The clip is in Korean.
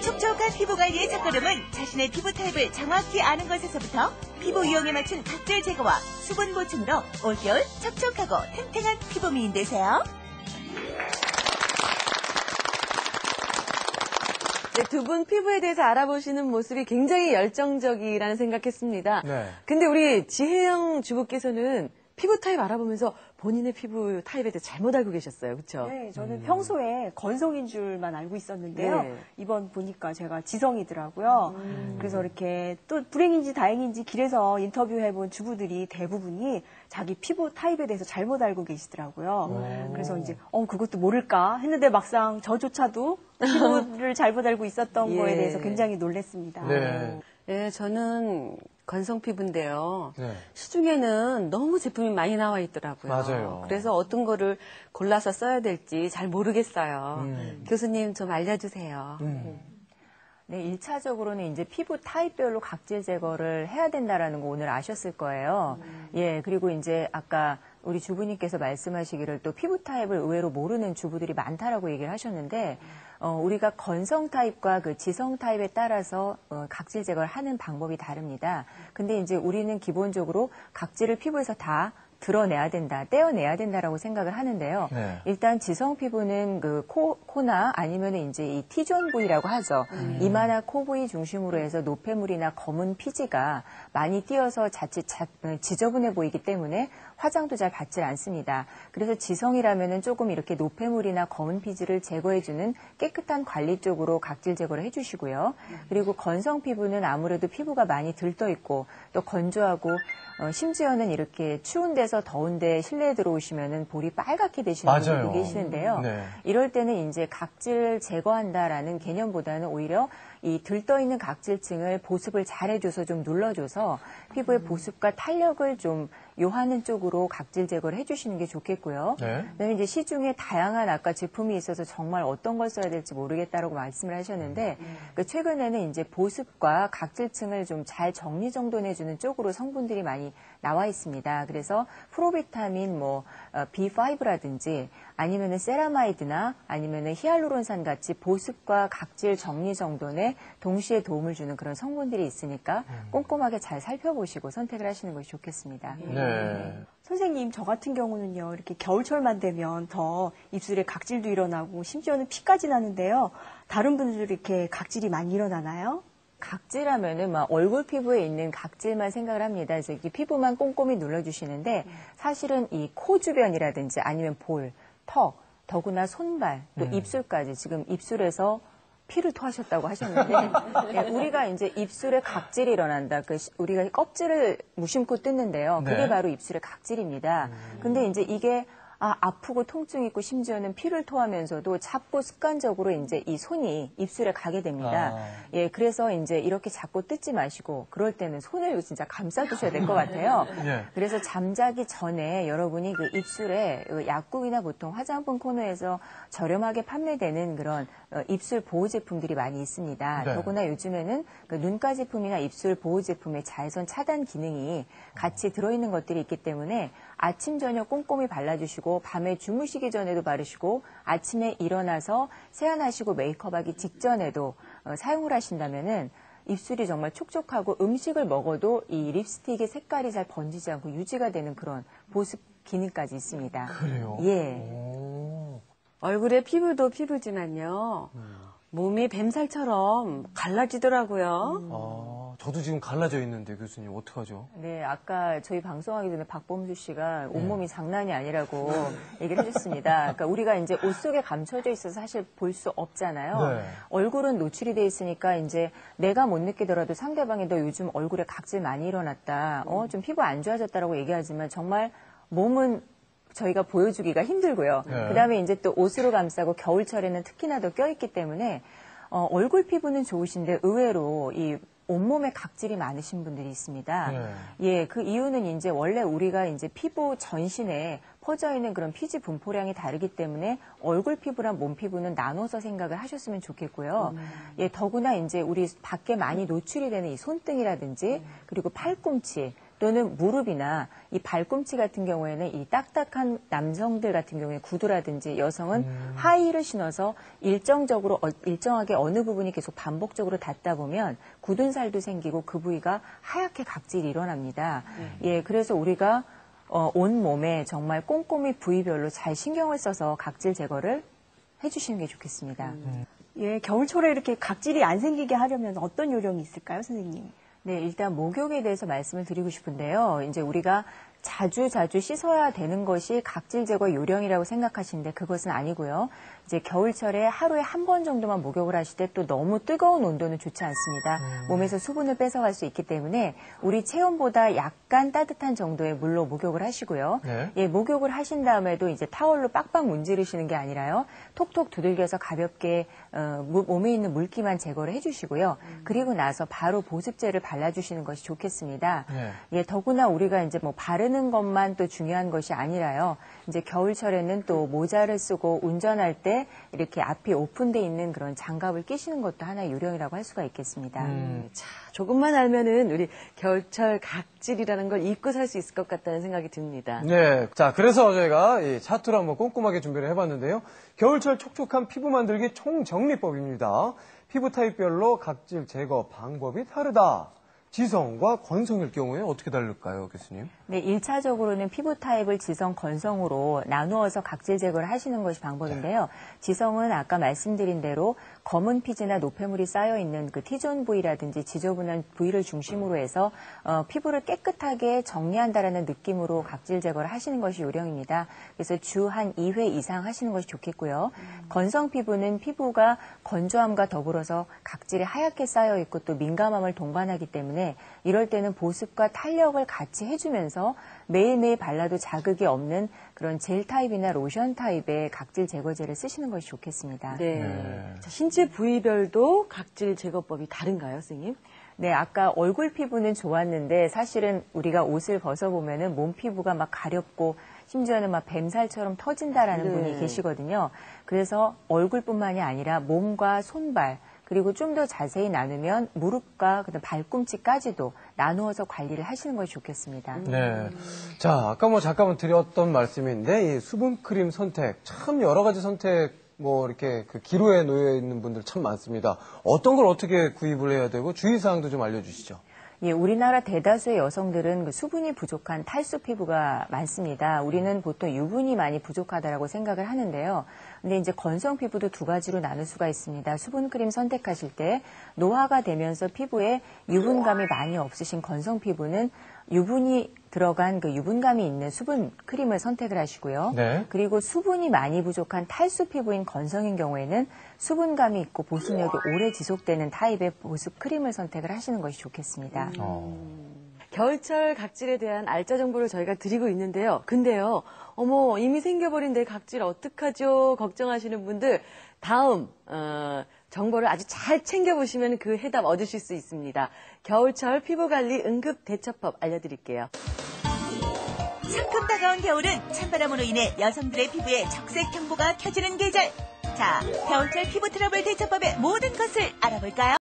촉촉한 피부 관리의 첫걸음은 자신의 피부 타입을 정확히 아는 것에서부터 피부 유형에 맞춘 각질 제거와 수분 보충으로 올겨울 촉촉하고 탱탱한 피부 미인 되세요. 네, 두 분 피부에 대해서 알아보시는 모습이 굉장히 열정적이라는 생각했습니다. 네. 근데 우리 지혜영 주부께서는 피부 타입 알아보면서 본인의 피부 타입에 대해 잘못 알고 계셨어요. 그렇죠? 네, 저는 평소에 건성인 줄만 알고 있었는데요. 네. 이번 보니까 제가 지성이더라고요. 그래서 이렇게 또 불행인지 다행인지 길에서 인터뷰해본 주부들이 대부분이 자기 피부 타입에 대해서 잘못 알고 계시더라고요. 그래서 이제 그것도 모를까 했는데 막상 저조차도 피부를 잘못 알고 있었던 예. 거에 대해서 굉장히 놀랐습니다. 네. 네, 저는 건성 피부인데요. 네. 시중에는 너무 제품이 많이 나와 있더라고요. 맞아요. 그래서 어떤 거를 골라서 써야 될지 잘 모르겠어요. 교수님 좀 알려주세요. 네, 1차적으로는 이제 피부 타입별로 각질 제거를 해야 된다라는 거 오늘 아셨을 거예요. 예, 그리고 이제 아까 우리 주부님께서 말씀하시기를 또 피부 타입을 의외로 모르는 주부들이 많다라고 얘기를 하셨는데, 우리가 건성 타입과 그 지성 타입에 따라서 각질 제거를 하는 방법이 다릅니다. 근데 이제 우리는 기본적으로 각질을 피부에서 다 드러내야 된다, 떼어내야 된다라고 생각을 하는데요. 네. 일단 지성 피부는 그 코나 아니면 이제 이 T존 부위라고 하죠. 이마나 코 부위 중심으로 해서 노폐물이나 검은 피지가 많이 띄어서 자칫 지저분해 보이기 때문에 화장도 잘 받질 않습니다. 그래서 지성이라면은 조금 이렇게 노폐물이나 검은 피지를 제거해주는 깨끗한 관리 쪽으로 각질 제거를 해주시고요. 그리고 건성 피부는 아무래도 피부가 많이 들떠 있고 또 건조하고 심지어는 이렇게 추운 데서 더운데 실내에 들어오시면은 볼이 빨갛게 되시는 분들도 계시는데요. 네. 이럴 때는 이제 각질 제거한다라는 개념보다는 오히려 이 들떠 있는 각질층을 보습을 잘 해줘서 좀 눌러줘서 피부의 보습과 탄력을 좀 요하는 쪽으로 각질 제거를 해주시는 게 좋겠고요. 네. 그다음에 이제 시중에 다양한 아까 제품이 있어서 정말 어떤 걸 써야 될지 모르겠다라고 말씀을 하셨는데 그 최근에는 이제 보습과 각질층을 좀 잘 정리정돈해주는 쪽으로 성분들이 많이 나와 있습니다. 그래서 프로비타민, B5라든지 아니면은 세라마이드나 아니면은 히알루론산 같이 보습과 각질 정리 정돈에 동시에 도움을 주는 그런 성분들이 있으니까 꼼꼼하게 잘 살펴보시고 선택을 하시는 것이 좋겠습니다. 네. 선생님, 저 같은 경우는요, 이렇게 겨울철만 되면 더 입술에 각질도 일어나고 심지어는 피까지 나는데요. 다른 분들 이렇게 각질이 많이 일어나나요? 각질하면은 막 얼굴 피부에 있는 각질만 생각을 합니다. 그래서 이렇게 피부만 꼼꼼히 눌러주시는데 사실은 이 코 주변이라든지 아니면 볼, 턱, 더구나 손발, 또 입술까지 지금 입술에서 피를 토하셨다고 하셨는데 예, 우리가 이제 입술에 각질이 일어난다. 우리가 껍질을 무심코 뜯는데요. 그게 네. 바로 입술의 각질입니다. 근데 이제 이게 아프고 통증 있고 심지어는 피를 토하면서도 자꾸 습관적으로 이제 이 손이 입술에 가게 됩니다. 예, 그래서 이제 이렇게 자꾸 뜯지 마시고 그럴 때는 손을 진짜 감싸두셔야 될 것 같아요. 예. 그래서 잠자기 전에 여러분이 그 입술에 약국이나 보통 화장품 코너에서 저렴하게 판매되는 그런 입술 보호 제품들이 많이 있습니다. 네. 더구나 요즘에는 그 눈가 제품이나 입술 보호 제품의 자외선 차단 기능이 같이 들어있는 것들이 있기 때문에 아침 저녁 꼼꼼히 발라주시고 밤에 주무시기 전에도 바르시고 아침에 일어나서 세안하시고 메이크업하기 직전에도 사용을 하신다면은 입술이 정말 촉촉하고 음식을 먹어도 이 립스틱의 색깔이 잘 번지지 않고 유지가 되는 그런 보습 기능까지 있습니다. 그래요? 예. 오. 얼굴의 피부도 피부지만요. 몸이 뱀살처럼 갈라지더라고요. 저도 지금 갈라져 있는데 교수님 어떡하죠? 네, 아까 저희 방송하기 전에 박범수 씨가 온몸이 장난이 아니라고 얘기를 해줬습니다. 그러니까 우리가 이제 옷 속에 감춰져 있어서 사실 볼 수 없잖아요. 네. 얼굴은 노출이 돼 있으니까 이제 내가 못 느끼더라도 상대방이 너 요즘 얼굴에 각질 많이 일어났다. 좀 피부 안 좋아졌다라고 얘기하지만 정말 몸은 저희가 보여주기가 힘들고요. 네. 그다음에 이제 또 옷으로 감싸고 겨울철에는 특히나 더 껴있기 때문에 얼굴 피부는 좋으신데 의외로 이 온몸에 각질이 많으신 분들이 있습니다. 네. 예, 그 이유는 이제 원래 우리가 이제 피부 전신에 퍼져 있는 그런 피지 분포량이 다르기 때문에 얼굴 피부랑 몸 피부는 나눠서 생각을 하셨으면 좋겠고요. 예, 더구나 이제 우리 밖에 많이 노출이 되는 이 손등이라든지 그리고 팔꿈치, 또는 무릎이나 이 발꿈치 같은 경우에는 이 딱딱한 남성들 같은 경우에 구두라든지 여성은 하이힐을 신어서 일정하게 어느 부분이 계속 반복적으로 닿다 보면 굳은 살도 생기고 그 부위가 하얗게 각질이 일어납니다. 예, 그래서 우리가 온 몸에 정말 꼼꼼히 부위별로 잘 신경을 써서 각질 제거를 해주시는 게 좋겠습니다. 예, 겨울철에 이렇게 각질이 안 생기게 하려면 어떤 요령이 있을까요, 선생님? 네, 일단 목욕에 대해서 말씀을 드리고 싶은데요. 이제 우리가 자주 씻어야 되는 것이 각질 제거 요령이라고 생각하시는데 그것은 아니고요. 이제 겨울철에 하루에 한 번 정도만 목욕을 하실 때 또 너무 뜨거운 온도는 좋지 않습니다. 몸에서 수분을 뺏어갈 수 있기 때문에 우리 체온보다 약간 따뜻한 정도의 물로 목욕을 하시고요. 네. 예, 목욕을 하신 다음에도 이제 타월로 빡빡 문지르시는 게 아니라요. 톡톡 두들겨서 가볍게 몸에 있는 물기만 제거를 해주시고요. 그리고 나서 바로 보습제를 발라주시는 것이 좋겠습니다. 네. 예, 더구나 우리가 이제 뭐 바르는 것만 또 중요한 것이 아니라요. 이제 겨울철에는 또 모자를 쓰고 운전할 때 이렇게 앞이 오픈돼 있는 그런 장갑을 끼시는 것도 하나의 요령이라고 할 수가 있겠습니다. 자, 조금만 알면은 우리 겨울철 각질이라는 걸 잊고 살 수 있을 것 같다는 생각이 듭니다. 네. 자, 그래서 저희가 이 차트를 한번 꼼꼼하게 준비를 해봤는데요. 겨울철 촉촉한 피부 만들기 총정리법입니다. 피부 타입별로 각질 제거 방법이 다르다. 지성과 건성일 경우에 어떻게 다를까요, 교수님? 네, 1차적으로는 피부 타입을 지성, 건성으로 나누어서 각질 제거를 하시는 것이 방법인데요. 지성은 아까 말씀드린 대로 검은 피지나 노폐물이 쌓여있는 그 T존 부위라든지 지저분한 부위를 중심으로 해서 피부를 깨끗하게 정리한다라는 느낌으로 각질 제거를 하시는 것이 요령입니다. 그래서 주 한 2회 이상 하시는 것이 좋겠고요. 건성 피부는 피부가 건조함과 더불어서 각질이 하얗게 쌓여있고 또 민감함을 동반하기 때문에 이럴 때는 보습과 탄력을 같이 해주면서 매일매일 발라도 자극이 없는 그런 젤 타입이나 로션 타입의 각질 제거제를 쓰시는 것이 좋겠습니다. 네. 자, 신체 부위별도 각질 제거법이 다른가요, 선생님? 네, 아까 얼굴 피부는 좋았는데 사실은 우리가 옷을 벗어보면은 몸 피부가 막 가렵고 심지어는 막 뱀살처럼 터진다라는 네. 분이 계시거든요. 그래서 얼굴뿐만이 아니라 몸과 손발, 그리고 좀 더 자세히 나누면 무릎과 그다음 발꿈치까지도 나누어서 관리를 하시는 것이 좋겠습니다. 네. 자, 아까 뭐 잠깐 드렸던 말씀인데, 이 수분크림 선택, 참 여러 가지 선택, 이렇게 그 기로에 놓여 있는 분들 참 많습니다. 어떤 걸 어떻게 구입을 해야 되고, 주의사항도 좀 알려주시죠. 예, 우리나라 대다수의 여성들은 그 수분이 부족한 탈수 피부가 많습니다. 우리는 보통 유분이 많이 부족하다라고 생각을 하는데요. 근데 이제 건성 피부도 두 가지로 나눌 수가 있습니다. 수분 크림 선택하실 때 노화가 되면서 피부에 유분감이 많이 없으신 건성 피부는 유분이 들어간 그 유분감이 있는 수분 크림을 선택을 하시고요. 네. 그리고 수분이 많이 부족한 탈수 피부인 건성인 경우에는 수분감이 있고 보습력이 오래 지속되는 타입의 보습 크림을 선택을 하시는 것이 좋겠습니다. 겨울철 각질에 대한 알짜 정보를 저희가 드리고 있는데요. 근데요, 어머, 이미 생겨버린 내 각질 어떡하죠? 걱정하시는 분들, 다음, 정보를 아주 잘 챙겨보시면 그 해답 얻으실 수 있습니다. 겨울철 피부관리 응급대처법 알려드릴게요. 상큼 다가온 겨울은 찬바람으로 인해 여성들의 피부에 적색 경보가 켜지는 계절. 자, 겨울철 피부 트러블 대처법의 모든 것을 알아볼까요?